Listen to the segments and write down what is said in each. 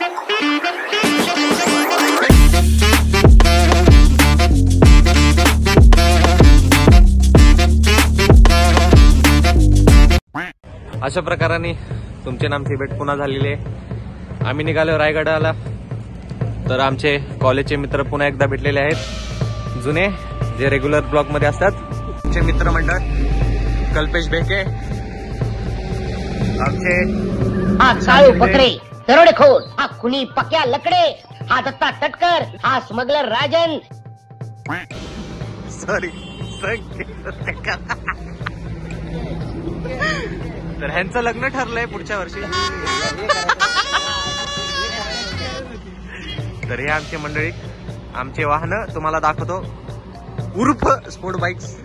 अशा प्रकाराने तुमचे नामची भेट पुन्हा झालेली आहे. आम्ही निघालो रायगडाला. तर आमचे कॉलेजचे मित्र पुन्हा एकदा भेटलेले आहेत, जुने जे रेग्युलर ब्लॉग मध्ये असतात. आमचे मित्रमंडळ कल्पेश बेके, आमचे हा साळू बकरे, दरोडेखोर, हा खुनी पक्या लकडे, हा दत्ता तटकर, हा स्मगलर राजन. सॉरी तर ह्यांचं लग्न ठरलंय पुढच्या वर्षी. तर हे आमची मंडळी, आमचे वाहन तुम्हाला दाखवतो, उर्फ स्पोर्ट बाईक्स,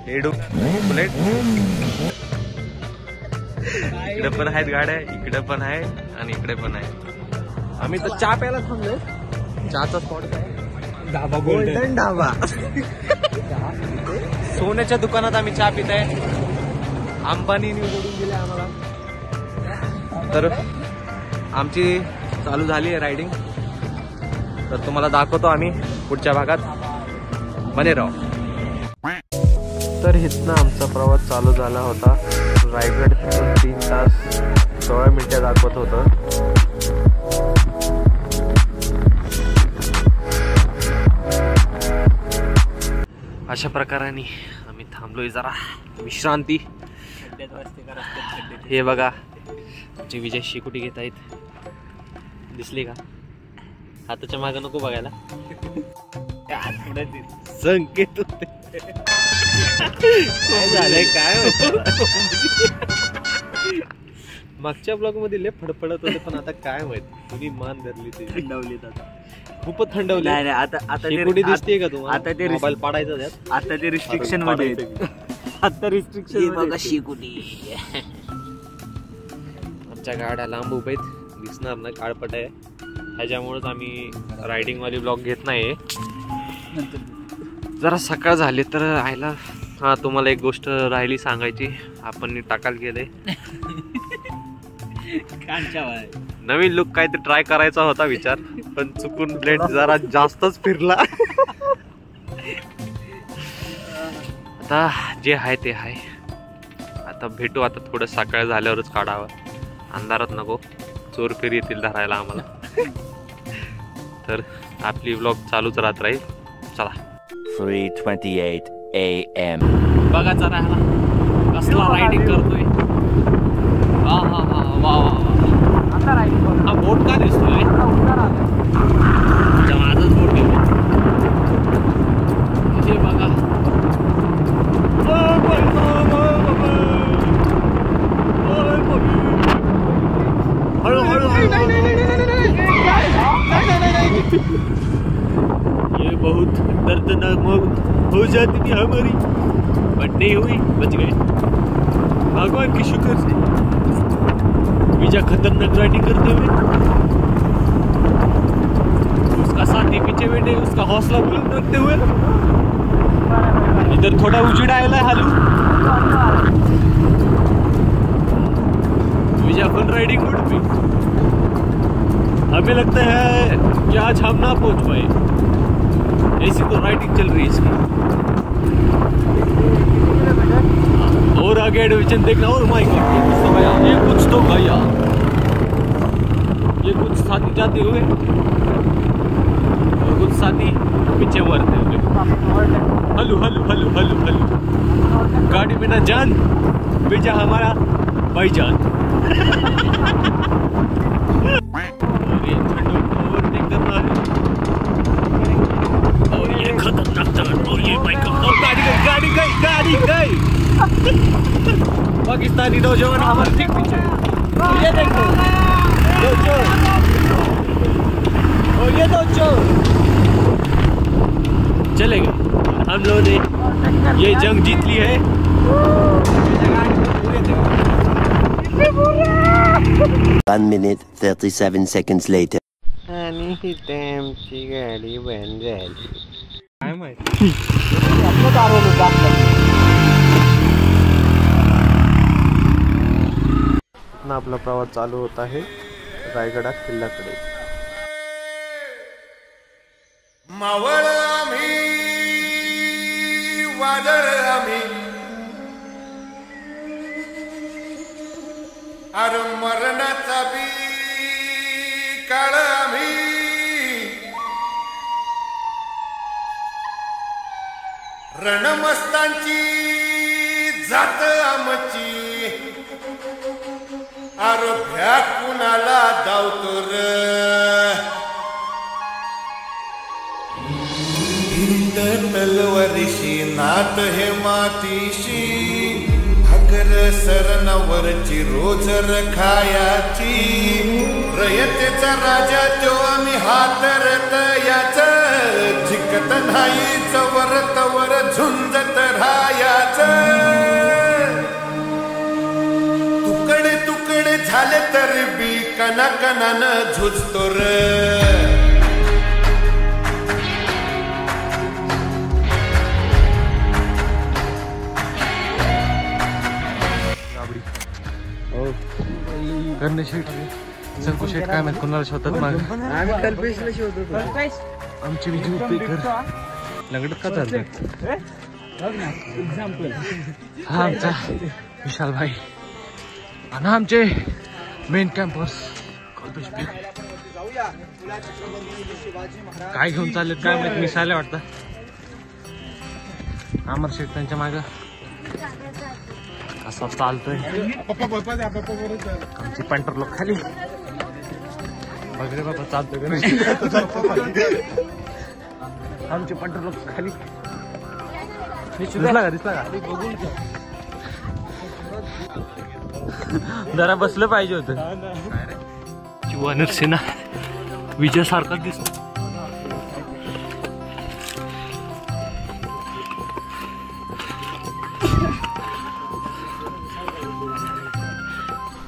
एडू बुलेट. इकडे पण आहेत गाड्या, इकडे पण आहे आणि इकडे पण आहे. आम्ही तर चहा प्यायला थांबलोय. चहाचा स्पॉट आहे ढाबा, गोल्डन ढाबा. सोन्याच्या दुकानात आम्ही चहा पित आहे. अंबानीने उघडून दिले आम्हाला. तर आमची चालू झाली आहे रायडिंग. तर तुम्हाला दाखवतो आम्ही पुढच्या भागात, बने राव. तर इथनं आमचा प्रवास चालू झाला होता. रायगड 3 तास 16 मिनिटे दाखवत होतं. अशा प्रकाराने आम्ही थांबलोय जरा विश्रांती. हे बघा आमचे विजय शिकुटी घेत आहेत, दिसले का? हाताच्या मागं नको बघायला, संकेत होते. काय झालंय काय मागच्या ब्लॉग मध्ये लय फडफडत होते, पण आता काय माहित कुणी मान धरली, ते थंडवली. खूपच थंडवली. आता शिकुटी दिसते का तुम्हाला? आता ते मोबाईल पाडायचं त्यात. आता ते रिस्ट्रिक्शन मध्ये, आता रिस्ट्रिक्शन बघा शिकुटी. आमच्या गाड्या लांब उभ्या आहेत, दिसणार ना, काळपट आहे. ह्याच्यामुळेच आम्ही रायडिंग वाली ब्लॉग घेत नाही. जरा सकाळ झाली तर राहायला. हा, तुम्हाला एक गोष्ट राहिली सांगायची. आपण टाकाल गेले नवीन लुक काय ते ट्राय करायचा होता विचार, पण चुकून ब्लेड जरा जास्तच फिरला. आता जे आहे ते आहे. आता भेटू. आता थोडं सकाळ झाल्यावरच काढावं, अंधारात नको, चोर फिर येतील धरायला आम्हाला. तर आपली व्लॉग चालूच राहत राहील. चला. 3:28 AM. बघा जरा कसला रायडिंग करतोय. हा हा हा, वा वा वा. हा बोट का दिसतोय? माझंच बोट आहे. हे बघा, ये बहुत दर्दनाक मौत हो जाती थी हमारी, बट नहीं हुई, बच गए भगवान के शुक्र से. विजय खतरनाक राइडिंग करते हुए, उसका साथी पीछे बैठे, उसका हौसला बुलंद रखते हुए. इधर थोड़ा उजड़ा आया हालू. विजय फन राइडिंग गुड भी. हमें लगता है कि आज हम ना पहुंच पाए, ऐसी तो राइडिंग चल रही है इसकी. और आगे एडवेंचर देखना. और माय गॉड, ये कुछ तो गया. ये कुछ साथी जाते हुए और कुछ साथी पीछे मरते हुए. हलू हलू हलू हलू हलू. गाड़ी में ना जान, बेजा हमारा भाईजान. और ये ओवरटेक कर रहा है, और ये खतरनाक टर्न, और ये बाइक, और गाड़ी गई. पाकिस्तानी नौजवान हमारे ठीक पीछे. ये देखो, ये दो चोर चले गए. हम लोगों ने ये जंग जीत ली है. 1 minute 37 seconds later. आणि ही टॅमची गाडी बंद झाली. काय माहिती. आपला प्रवास चालू होत आहे. रायगडा किल्ल्याकडे. मावळ आम्ही वादळ आम्ही अरे मरणाचा बी काळ आम्ही रणमस्तांची जात आमची अरे भ्या कुणाला धावतो र तलवारीशी नात हे मातीशी भाकर सरणावरची रोज रखायाची रयतेचा राजा तो आम्ही हातरत याच जिकत नाही चवर तवर झुंजत राहायाच तुकडे तुकडे झाले तरी बी कणाकणानं झुजतो र गणेश शेठ शंकू शेठ काय माहित कोणाला शोधतात माग. आम्ही कल्पेशला शोधतो. आमचे विजू पेकर लंगडत का चालतं. हा आमचा विशाल भाई आणि आमचे मेन कॅम्पर्स कल्पेश पेकर काय घेऊन चाललेत काय माहित. मिसायला वाटतं अमर शेठ त्यांच्या माग असं चालतोय. आमची पंटर लोक खाली बघ रे बाबा चालतोय. आमचे पंटर लोक खाली दिसला का जरा बसलं पाहिजे होतं. वानर सेना विजय सारखा दिसतो.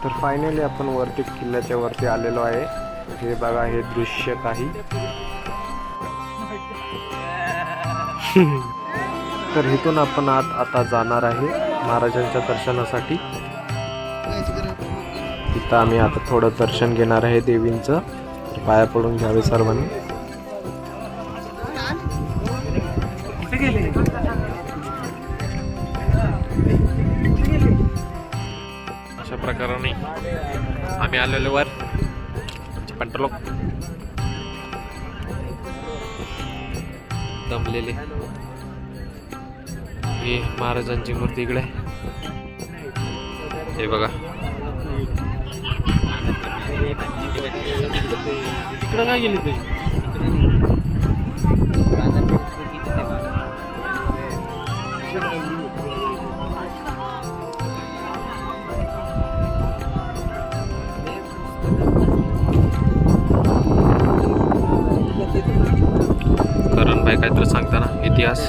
तर फायनली आपण वरती किल्ल्याच्या वरती आलेलो आहे. हे बघा हे दृश्य काही. तर इथून आपण आता जाणार आहे महाराजांच्या दर्शनासाठी. इथं आम्ही आता थोडं दर्शन घेणार आहे देवींचं. पाया पडून घ्यावे सर्वांनी. कुठे गेले अशा प्रकाराने आम्ही आलेलो वर. पंटर लोक दमलेले. ही महाराजांची मूर्ती इकडे हे बघा. इकडे काय गेली ते करण भाई काहीतरी सांगताना इतिहास.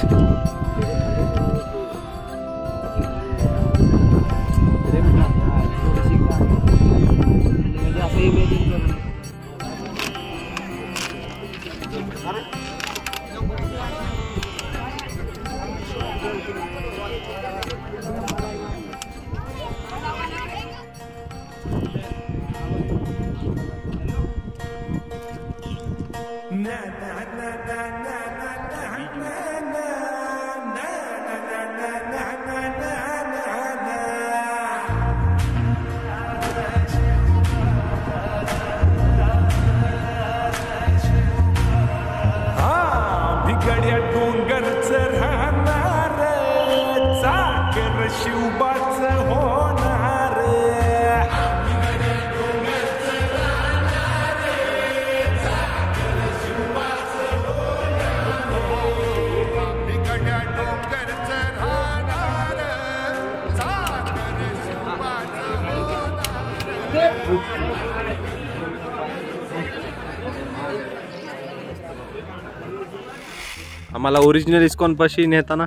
शिवबाच होणार आम्हाला ओरिजिनल इस्कॉन पाशी नेताना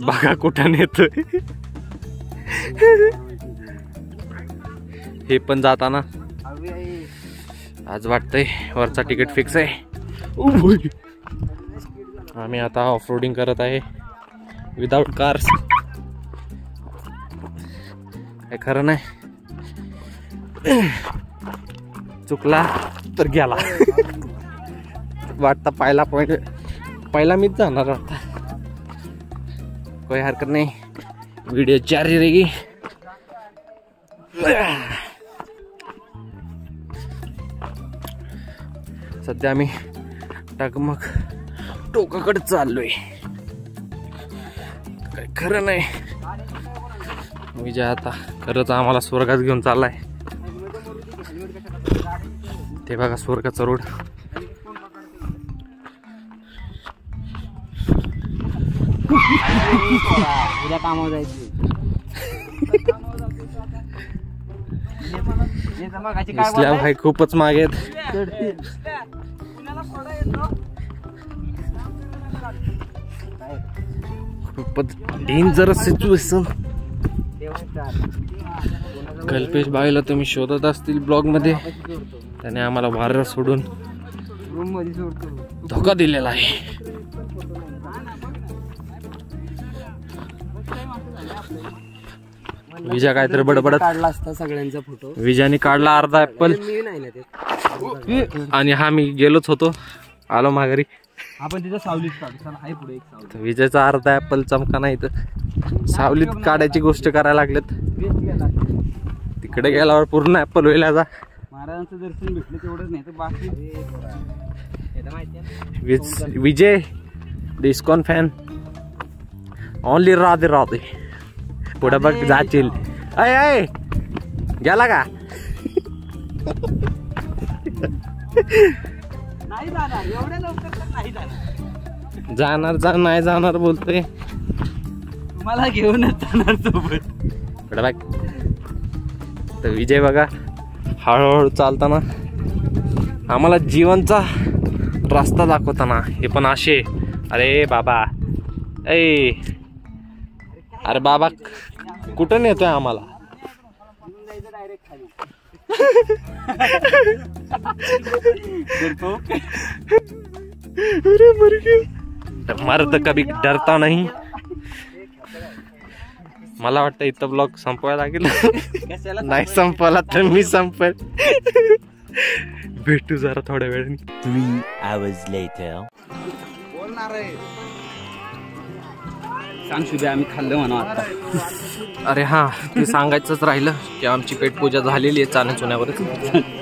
बघा कुठं नेतोय. हे पण जाताना आज वाटतंय वरचा तिकीट फिक्स आहे. आम्ही आता ऑफ रोडिंग करत आहे विदाउट कार्स. काय खरं नाही. चुकला तर गेला. वाटतं पहिला पॉइंट पहिला मीच जाणार आता. कोई हरकत नाही, व्हिडिओ जारी रहेगी. सध्या आम्ही टकमक टोकाकडे चाललोय. काय खरं नाही. विजय आता खरंच आम्हाला स्वर्गात घेऊन चाललाय. ते बघा स्वर्गाचा रोड. उद्या कामावर जायचं. इसल्या भाई खूपच मागे आहेत. खूपच डेंजरस सिच्युएशन. कल्पेश भाईला तुम्ही शोधत असतील ब्लॉग मध्ये, त्याने आम्हाला वारं सोडून रूम मध्ये सोडतो. धोका दिलेला आहे. विजय काहीतरी बडबडत काढला असता सगळ्यांचा फोटो. विजयाने काढला अर्धा ऍपल मी नाही ना ते. आणि हा मी गेलोच होतो, आलो माघारी. आपण तिथं सावलीत काढू. चला हाय पुढे एक सावली. विजयचा अर्धा ऍपल चमका नाही तर सावलीत काढायची गोष्ट करायला लागलेत. तिकडे गेल्यावर पूर्ण ऍपल होईल. आता महाराजांचं दर्शन भेटलं तेवढंच नाही तर बाकी विजय डिस्कॉन फॅन ओनली राधे राधे. पुढे बघ जाशील. अय अय गेला का? नाही जाणार एवढ्या लवकर तर नाही जाणार. जाणार नाही जाणार बोलतोय. तुम्हाला घेऊनच जाणार सोबत. पुढे बघ. तर विजय बघा हळूहळू चालताना आम्हाला जीवनचा रस्ता दाखवताना. हे पण असे अरे बाबा ए अरे बाबा कुठं नेतोय आम्हाला? मर्द कभी डरता नहीं. मला वाटतं इथं ब्लॉग संपवायला लागेल. नाही संपवला तर मी संपेल. भेटू जरा थोड्या वेळाने. 3 hours later. बोलणार आहे. सांग शुभे आम्ही खाल्लं म्हणा आता. अरे हा ते सांगायचंच राहिलं की आमची पेटपूजा झालेली आहे चाण्याचुण्यावरच.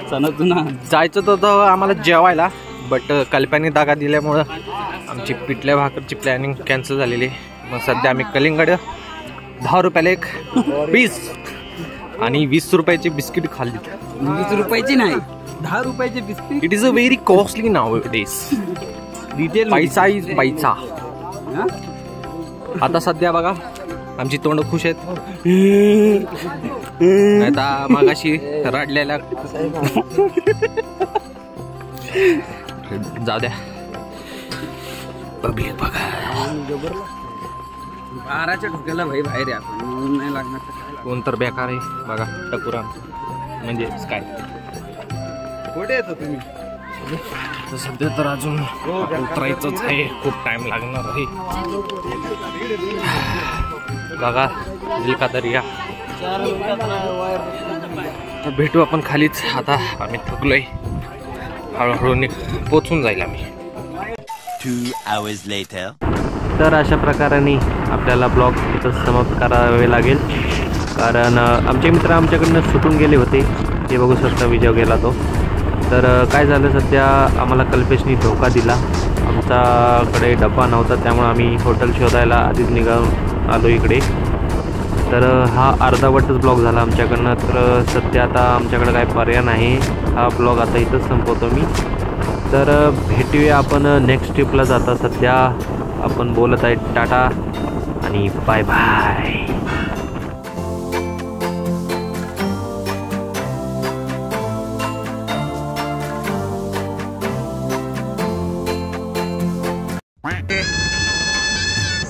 चणा जायचं तर आम्हाला जेवायला, बट कल्प्याने दागा दिल्यामुळं आमची पिठल्या भाकरची प्लॅनिंग कॅन्सल झालेली आहे. मग सध्या आम्ही कलिंगड 10 रुपयाला एक पीस आणि 20 रुपयाची बिस्किट खाल्ली. 20 रुपयाची नाही 10 रुपयाचे biscuit. It is a very costly now days. Detail पैसा इज पैसा. आता सध्या बघा आमची तोंड खुश आहेत. नाही तर मागाशी रडलेल्या. जाऊ द्या पब्लिक बघा. 12च्या ठोक्याला भाई बाहेर आहे आपण. नाही लागणार तर काय. कोण तर बेकार आहे बघा टकुरा म्हणजे काय. कुठे येतो तुम्ही? तर सध्या तर अजून उतरायचंच आहे. खूप टाइम लागणार आहे. बघा दिलका दर्या. तर भेटू आपण खालीच. आता आम्ही थकलोय. हळूहळू पोचून जाईल आम्ही. 2 hours later. तर अशा प्रकाराने आपल्याला ब्लॉग इथं समाप्त करावे लागेल. कारण आमचे मित्र आमच्याकडनं सुटून गेले होते. ते बघू शकता विजय गेला तो. तर काय झालं सध्या आम्हाला कल्पेशनी धोका दिला. आमच्याकडे डब्बा नव्हता त्यामुळे आम्ही हॉटेल शोधायला आधीच निघून आलो इकडे. तर हा अर्धावटच ब्लॉग झाला आमच्याकडनं. तर सध्या आता आमच्याकडे काय पर्याय नाही. हा ब्लॉग आता इथंच संपवतो मी. तर भेटूया आपण नेक्स्ट ट्रिपला जाता. सध्या आपण बोलत आहे टाटा आणि बाय बाय.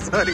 सॉरी